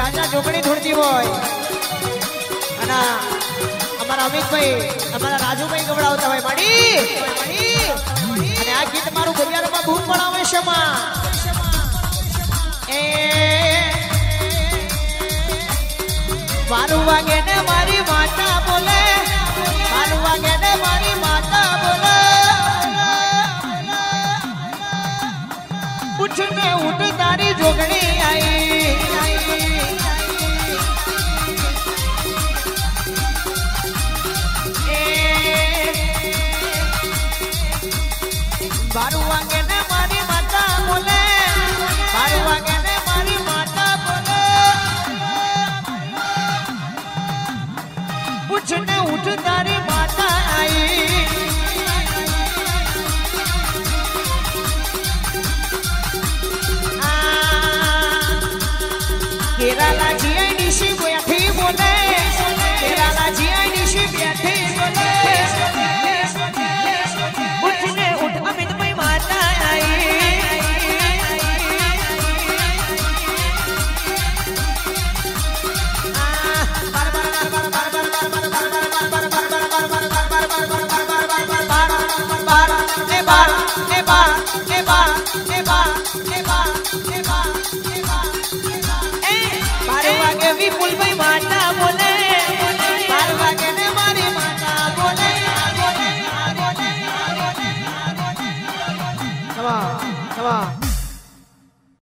बाजा जोगणी धुड़ती होय अना हमारा अमित भाई हमारा राजू भाई गवड़ावता होय माडी अने आ गीत मारू गुरियारों बूम पड़ावे शमा ए मारू वागे ने मारी माता बोले मारू वागे ने मारी माता बोले उठने उठ तारी जोगणी आई बारू वागे ने मारी माता बोले बारू वागे ने मारी माता बोले उठने उठ तारी माता आई केरला जी